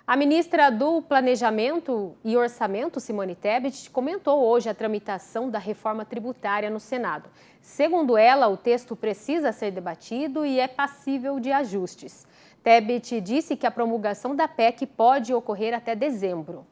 A ministra do Planejamento e Orçamento, Simone Tebet, comentou hoje a tramitação da reforma tributária no Senado. Segundo ela, o texto precisa ser debatido e é passível de ajustes. Tebet disse que a promulgação da PEC pode ocorrer até dezembro.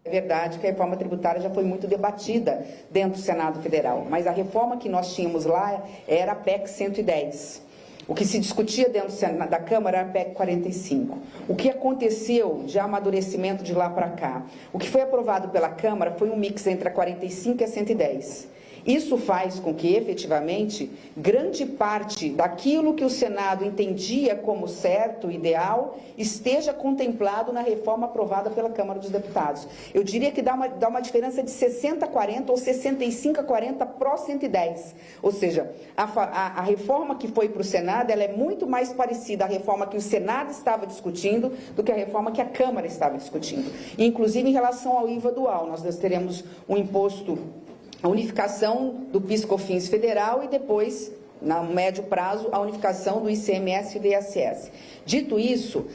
É verdade que a reforma tributária já foi muito debatida dentro do Senado Federal, mas a reforma que nós tínhamos lá era a PEC 110. O que se discutia dentro da Câmara era a PEC 45. O que aconteceu de amadurecimento de lá para cá? O que foi aprovado pela Câmara foi um mix entre a 45 e a 110. Isso faz com que, efetivamente, grande parte daquilo que o Senado entendia como certo, ideal, esteja contemplado na reforma aprovada pela Câmara dos Deputados. Eu diria que dá uma diferença de 60-40 ou 65-40 pró-110. Ou seja, a reforma que foi para o Senado, ela é muito mais parecida à reforma que o Senado estava discutindo do que a reforma que a Câmara estava discutindo. Inclusive, em relação ao IVA dual, nós teremos um imposto, a unificação do PIS/COFINS federal e depois, no médio prazo, a unificação do ICMS e do ISS. Dito isso,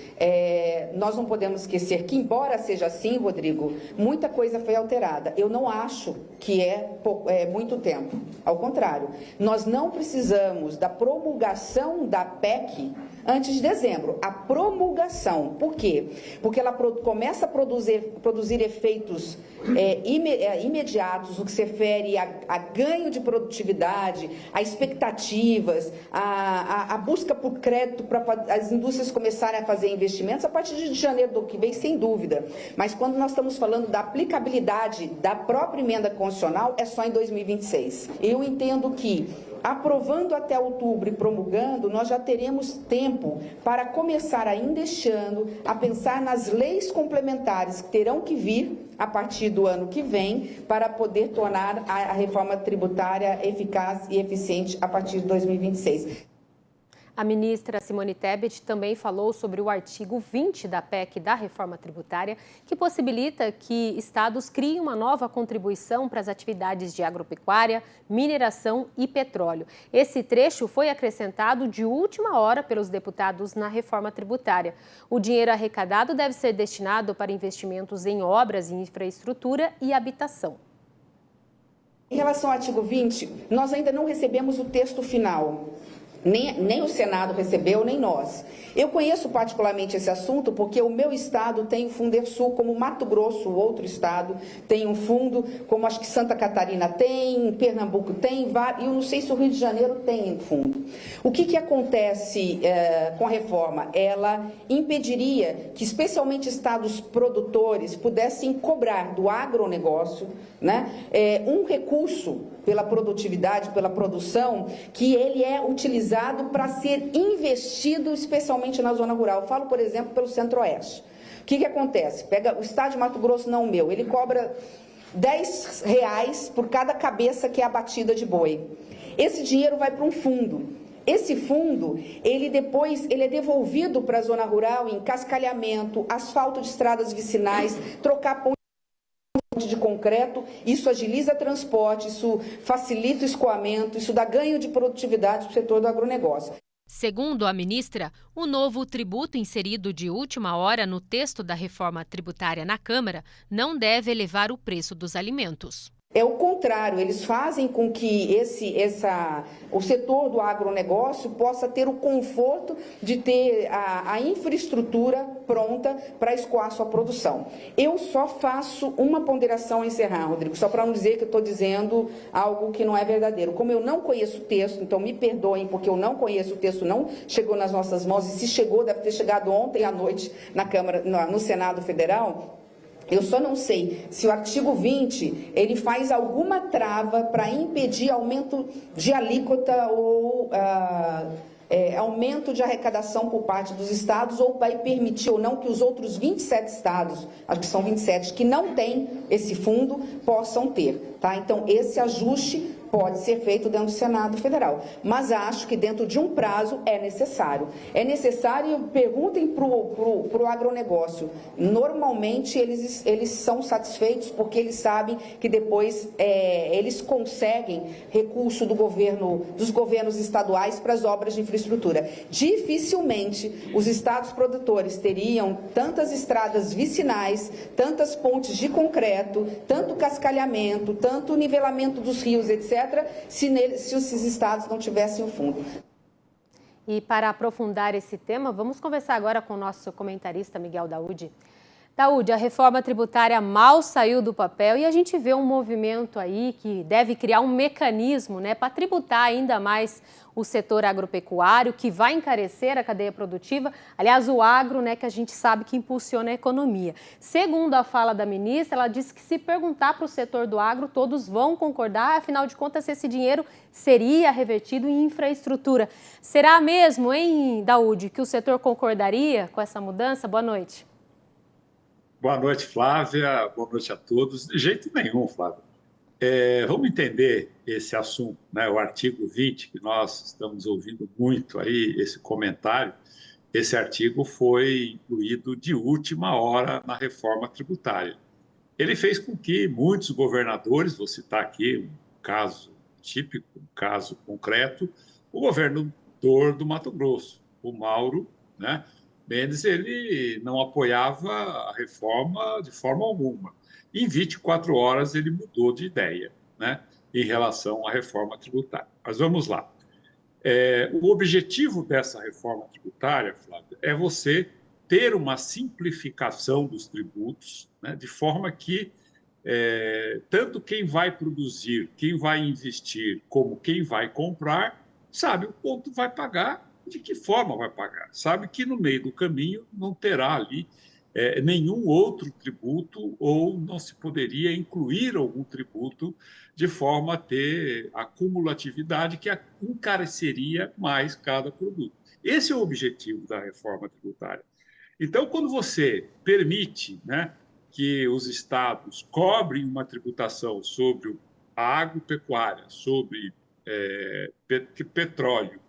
nós não podemos esquecer que, embora seja assim, Rodrigo, muita coisa foi alterada. Eu não acho que é muito tempo. Ao contrário, nós não precisamos da promulgação da PEC antes de dezembro. A promulgação, por quê? Porque ela começa a produzir efeitos imediatos, o que se refere a ganho de produtividade, a expectativas, a busca por crédito para as indústrias começarem a fazer investimentos a partir de janeiro do ano que vem, sem dúvida. Mas quando nós estamos falando da aplicabilidade da própria emenda constitucional, é só em 2026. Eu entendo que, aprovando até outubro e promulgando, nós já teremos tempo para começar ainda este ano a pensar nas leis complementares que terão que vir a partir do ano que vem para poder tornar a reforma tributária eficaz e eficiente a partir de 2026. A ministra Simone Tebet também falou sobre o artigo 20 da PEC da reforma tributária, que possibilita que estados criem uma nova contribuição para as atividades de agropecuária, mineração e petróleo. Esse trecho foi acrescentado de última hora pelos deputados na reforma tributária. O dinheiro arrecadado deve ser destinado para investimentos em obras, em infraestrutura e habitação. Em relação ao artigo 20, nós ainda não recebemos o texto final. Nem o Senado recebeu, nem nós. Eu conheço particularmente esse assunto porque o meu estado tem o Fundersul, como Mato Grosso, o outro estado, tem um fundo, como acho que Santa Catarina tem, Pernambuco tem, e eu não sei se o Rio de Janeiro tem um fundo. O que acontece com a reforma? Ela impediria que, especialmente estados produtores, pudessem cobrar do agronegócio, né, um recurso pela produtividade, pela produção, que ele é utilizado para ser investido especialmente na zona rural. Eu falo, por exemplo, pelo Centro-Oeste. O que acontece? Pega o estado de Mato Grosso, não o meu, ele cobra R$10 por cada cabeça que é abatida de boi. Esse dinheiro vai para um fundo. Esse fundo, ele é devolvido para a zona rural em cascalhamento, asfalto de estradas vicinais, trocar ponte de concreto. Isso agiliza transporte, isso facilita o escoamento, isso dá ganho de produtividade para o setor do agronegócio. Segundo a ministra, o novo tributo inserido de última hora no texto da reforma tributária na Câmara não deve elevar o preço dos alimentos. É o contrário, eles fazem com que o setor do agronegócio possa ter o conforto de ter a infraestrutura pronta para escoar sua produção. Eu só faço uma ponderação a encerrar, Rodrigo, só para não dizer que eu estou dizendo algo que não é verdadeiro. Como eu não conheço o texto, então me perdoem, porque eu não conheço o texto, não chegou nas nossas mãos, e se chegou, deve ter chegado ontem à noite na Câmara, no Senado Federal. Eu só não sei se o artigo 20, ele faz alguma trava para impedir aumento de alíquota ou aumento de arrecadação por parte dos estados, ou vai permitir ou não que os outros 27 estados, acho que são 27, que não têm esse fundo, possam ter. Tá? Então, esse ajuste pode ser feito dentro do Senado Federal. Mas acho que dentro de um prazo é necessário. É necessário, perguntem para o agronegócio. Normalmente eles são satisfeitos porque eles sabem que depois eles conseguem recurso dos governos estaduais para as obras de infraestrutura. Dificilmente os estados produtores teriam tantas estradas vicinais, tantas pontes de concreto, tanto cascalhamento, tanto nivelamento dos rios, etc., se esses estados não tivessem o fundo. E para aprofundar esse tema, vamos conversar agora com o nosso comentarista Miguel Daúde. Daúde, a reforma tributária mal saiu do papel e a gente vê um movimento aí que deve criar um mecanismo, né, para tributar ainda mais o setor agropecuário, que vai encarecer a cadeia produtiva. Aliás, o agro, né, que a gente sabe que impulsiona a economia. Segundo a fala da ministra, ela disse que se perguntar para o setor do agro, todos vão concordar, afinal de contas, esse dinheiro seria revertido em infraestrutura. Será mesmo, hein, Daúde, que o setor concordaria com essa mudança? Boa noite. Boa noite, Flávia. Boa noite a todos. De jeito nenhum, Flávia. Vamos entender esse assunto, né? O artigo 20, que nós estamos ouvindo muito aí, esse comentário. Esse artigo foi incluído de última hora na reforma tributária. Ele fez com que muitos governadores, vou citar aqui um caso típico, um caso concreto, o governador do Mato Grosso, o Mauro, né? Mendes, ele não apoiava a reforma de forma alguma. Em 24 horas, ele mudou de ideia, né, em relação à reforma tributária. Mas vamos lá. O objetivo dessa reforma tributária, Flávia, é você ter uma simplificação dos tributos, né, de forma que tanto quem vai produzir, quem vai investir, como quem vai comprar, sabe o quanto vai pagar, de que forma vai pagar. Sabe que no meio do caminho não terá ali nenhum outro tributo ou não se poderia incluir algum tributo de forma a ter a cumulatividade que encareceria mais cada produto. Esse é o objetivo da reforma tributária. Então, quando você permite, né, que os estados cobrem uma tributação sobre a agropecuária, sobre petróleo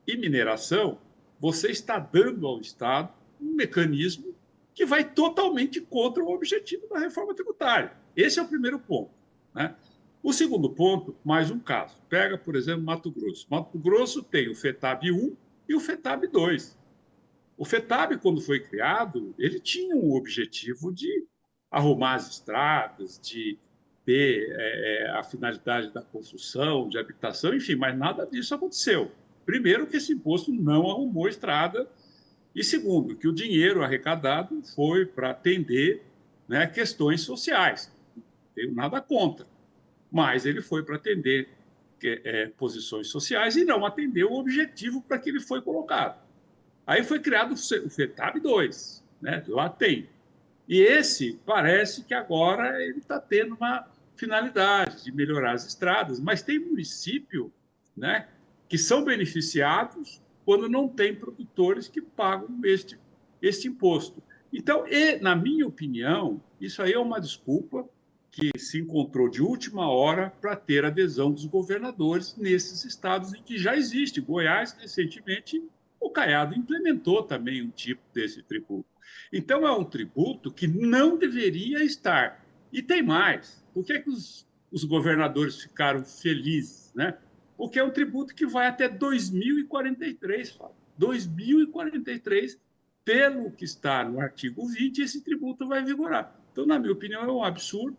e mineração, você está dando ao Estado um mecanismo que vai totalmente contra o objetivo da reforma tributária. Esse é o primeiro ponto, né? O segundo ponto, mais um caso. Pega, por exemplo, Mato Grosso. Mato Grosso tem o FETAB 1 e o FETAB 2. O FETAB, quando foi criado, ele tinha um objetivo de arrumar as estradas, de ter a finalidade da construção, de habitação, enfim, mas nada disso aconteceu. Primeiro, que esse imposto não arrumou estrada, e segundo, que o dinheiro arrecadado foi para atender, né, questões sociais. Não tenho nada contra, mas ele foi para atender posições sociais e não atendeu o objetivo para que ele foi colocado. Aí foi criado o FETAB 2, né, lá tem. E esse parece que agora ele está tendo uma finalidade de melhorar as estradas, mas tem município, né, que são beneficiados quando não tem produtores que pagam este imposto. Então, na minha opinião, isso aí é uma desculpa que se encontrou de última hora para ter adesão dos governadores nesses estados em que já existe. Goiás, recentemente, o Caiado implementou também um tipo desse tributo. Então, é um tributo que não deveria estar. E tem mais. Por que os governadores ficaram felizes, né? Porque é um tributo que vai até 2043, Fábio. 2043, pelo que está no artigo 20, esse tributo vai vigorar. Então, na minha opinião, é um absurdo.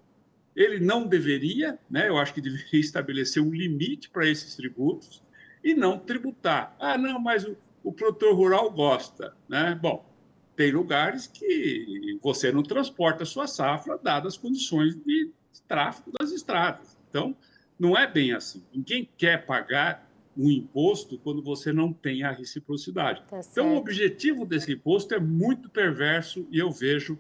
Ele não deveria, né? Eu acho que deveria estabelecer um limite para esses tributos e não tributar. Ah, não, mas o produtor rural gosta, né? Bom, tem lugares que você não transporta a sua safra, dadas as condições de tráfego das estradas. Então, não é bem assim. Ninguém quer pagar um imposto quando você não tem a reciprocidade. Tá então, certo. o objetivo desse imposto é muito perverso e eu vejo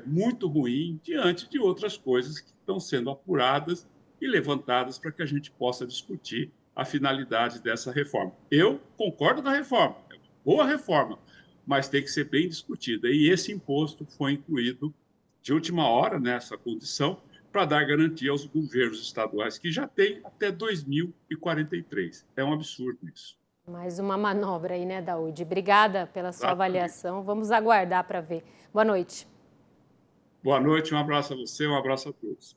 muito ruim diante de outras coisas que estão sendo apuradas e levantadas para que a gente possa discutir a finalidade dessa reforma. Eu concordo com a reforma, é uma boa reforma, mas tem que ser bem discutida. E esse imposto foi incluído de última hora nessa condição, para dar garantia aos governos estaduais, que já têm até 2043. É um absurdo isso. Mais uma manobra aí, né, Daúde? Obrigada pela sua Exatamente. avaliação. Vamos aguardar para ver. Boa noite. Boa noite, um abraço a você, um abraço a todos.